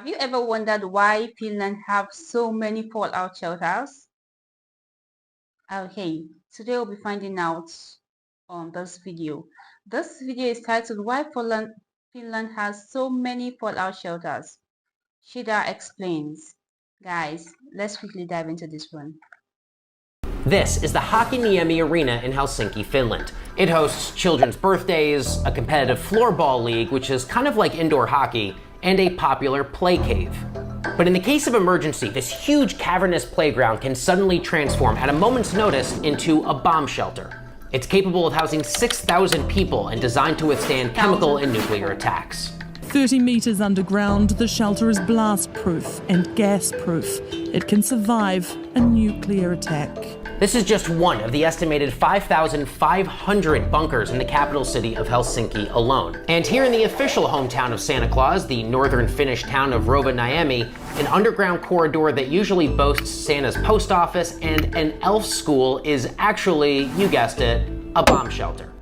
Have you ever wondered why Finland have so many fallout shelters? Okay, today we'll be finding out on this video. This video is titled Why Finland has so many fallout shelters. Cheddar explains. Guys, let's quickly dive into this one. This is the 𝐋𝐈𝐊𝐄 Arena in Helsinki, Finland. It hosts children's birthdays, a competitive floorball league, which is kind of like indoor hockey, and a popular play cave. But in the case of emergency, this huge cavernous playground can suddenly transform at a moment's notice into a bomb shelter. It's capable of housing 6,000 people and designed to withstand chemical and nuclear attacks. 30 meters underground, the shelter is blast-proof and gas-proof. It can survive a nuclear attack. This is just one of the estimated 5,500 bunkers in the capital city of Helsinki alone. And here in the official hometown of Santa Claus, the northern Finnish town of Rovaniemi, an underground corridor that usually boasts Santa's post office and an elf school is actually, you guessed it, a bomb shelter.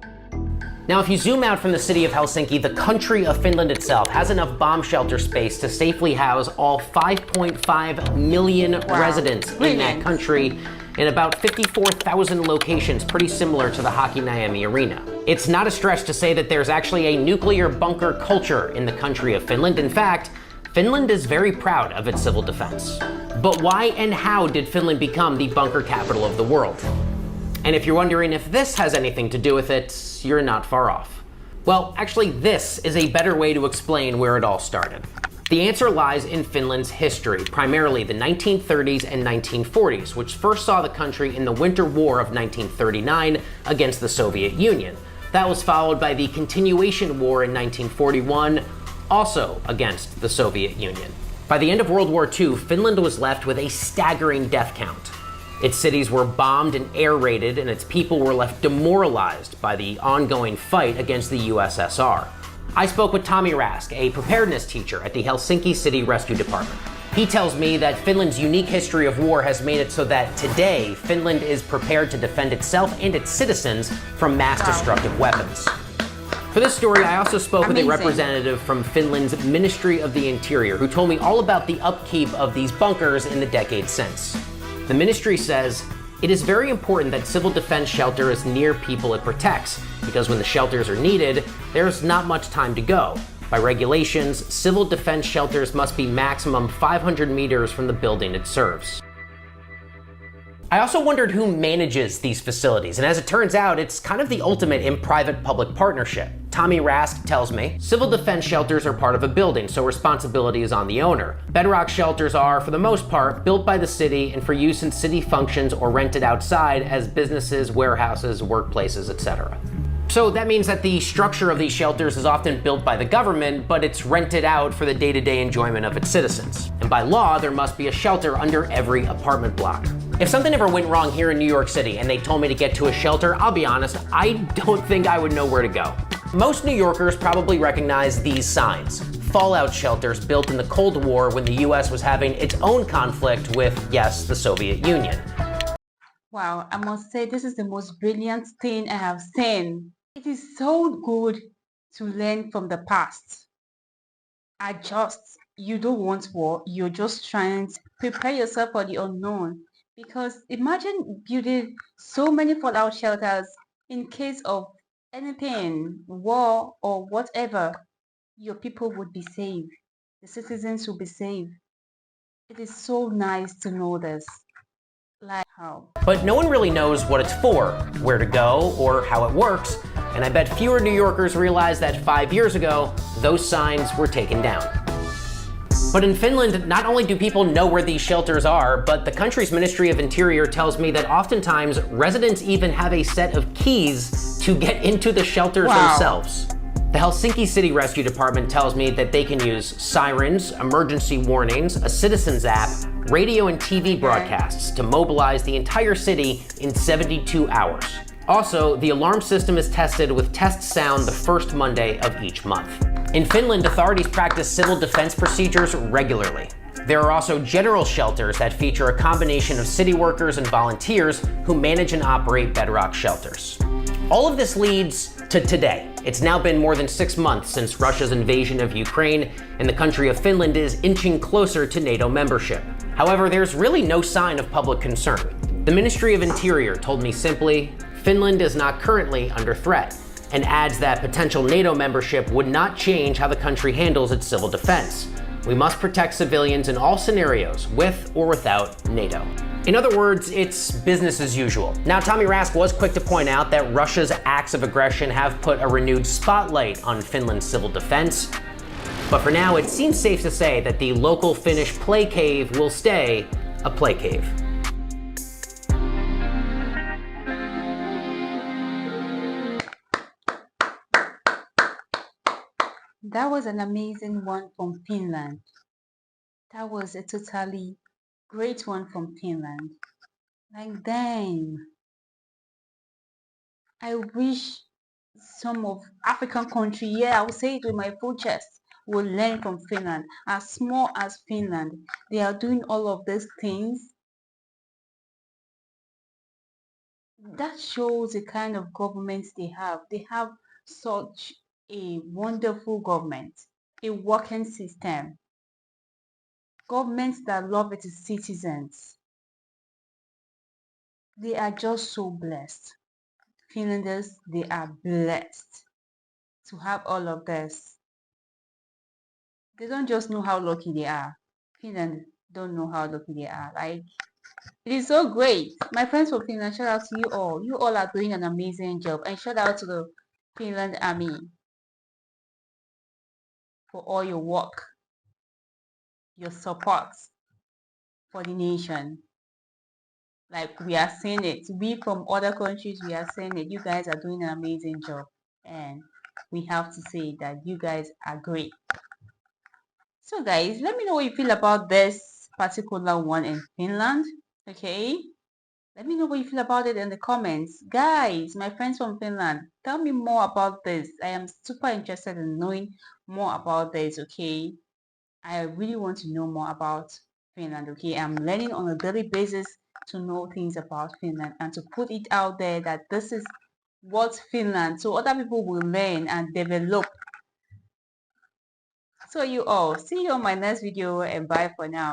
Now, if you zoom out from the city of Helsinki, the country of Finland itself has enough bomb shelter space to safely house all 5.5 million residents in that country in about 54,000 locations, pretty similar to the 𝐋𝐈𝐊𝐄 Arena. It's not a stretch to say that there's actually a nuclear bunker culture in the country of Finland. In fact, Finland is very proud of its civil defense. But why and how did Finland become the bunker capital of the world? And if you're wondering if this has anything to do with it, you're not far off. Well, actually, this is a better way to explain where it all started. The answer lies in Finland's history, primarily the 1930s and 1940s, which first saw the country in the Winter War of 1939 against the Soviet Union. That was followed by the Continuation War in 1941, also against the Soviet Union. By the end of World War II, Finland was left with a staggering death count. Its cities were bombed and air raided, and its people were left demoralized by the ongoing fight against the USSR. I spoke with Tommy Rask, a preparedness teacher at the Helsinki City Rescue Department. He tells me that Finland's unique history of war has made it so that today, Finland is prepared to defend itself and its citizens from mass destructive weapons. For this story, I also spoke with a representative from Finland's Ministry of the Interior, who told me all about the upkeep of these bunkers in the decades since. The ministry says, it is very important that civil defense shelter is near people it protects, because when the shelters are needed, there's not much time to go. By regulations, civil defense shelters must be maximum 500 meters from the building it serves. I also wondered who manages these facilities, and as it turns out, it's kind of the ultimate in private-public partnership. Tommy Rask tells me, civil defense shelters are part of a building, so responsibility is on the owner. Bedrock shelters are, for the most part, built by the city and for use in city functions or rented outside as businesses, warehouses, workplaces, etc. So that means that the structure of these shelters is often built by the government, but it's rented out for the day-to-day enjoyment of its citizens. And by law, there must be a shelter under every apartment block. If something ever went wrong here in New York City and they told me to get to a shelter, I'll be honest, I don't think I would know where to go. Most New Yorkers probably recognize these signs. Fallout shelters built in the Cold War when the US was having its own conflict with, yes, the Soviet Union. Wow, I must say this is the most brilliant thing I have seen. It is so good to learn from the past. You don't want war, you're just trying to prepare yourself for the unknown. Because imagine building so many fallout shelters in case of anything, war or whatever, your people would be safe. The citizens will be safe. It is so nice to know this. Like how? But no one really knows what it's for, where to go, or how it works, and I bet fewer New Yorkers realize that 5 years ago, those signs were taken down. But in Finland, not only do people know where these shelters are, but the country's Ministry of Interior tells me that oftentimes residents even have a set of keys to get into the shelters themselves. The Helsinki City Rescue Department tells me that they can use sirens, emergency warnings, a citizens app, radio and TV broadcasts to mobilize the entire city in 72 hours. Also, the alarm system is tested with test sound the first Monday of each month. In Finland, authorities practice civil defense procedures regularly. There are also general shelters that feature a combination of city workers and volunteers who manage and operate bedrock shelters. All of this leads to today. It's now been more than 6 months since Russia's invasion of Ukraine, and the country of Finland is inching closer to NATO membership. However, there's really no sign of public concern. The Ministry of Interior told me simply, Finland is not currently under threat, and adds that potential NATO membership would not change how the country handles its civil defense. We must protect civilians in all scenarios, with or without NATO. In other words, it's business as usual. Now, Tommy Rask was quick to point out that Russia's acts of aggression have put a renewed spotlight on Finland's civil defense. But for now, it seems safe to say that the local Finnish play cave will stay a play cave. That was an amazing one from Finland. That was a totally great one from Finland. Like, dang. I wish some of African country, yeah, I will say it with my full chest, will learn from Finland. As small as Finland, they are doing all of these things. That shows the kind of governments they have. They have such a wonderful government, a working system, governments that love its citizens. They are just so blessed. Finlanders, they are blessed to have all of this. They don't just know how lucky they are. Finland don't know how lucky they are. Like, it is so great. My friends from Finland, shout out to you all. You all are doing an amazing job. And shout out to the Finland Army for all your work, your support for the nation. Like, we are seeing it. We from other countries, we are seeing it. You guys are doing an amazing job. And we have to say that you guys are great. So guys, let me know what you feel about this particular one in Finland. Okay? Let me know what you feel about it in the comments. Guys, my friends from Finland, tell me more about this. I am super interested in knowing more about this, okay? I really want to know more about Finland, okay? I'm learning on a daily basis to know things about Finland and to put it out there that this is what Finland, so other people will learn and develop. So you all, see you on my next video and bye for now.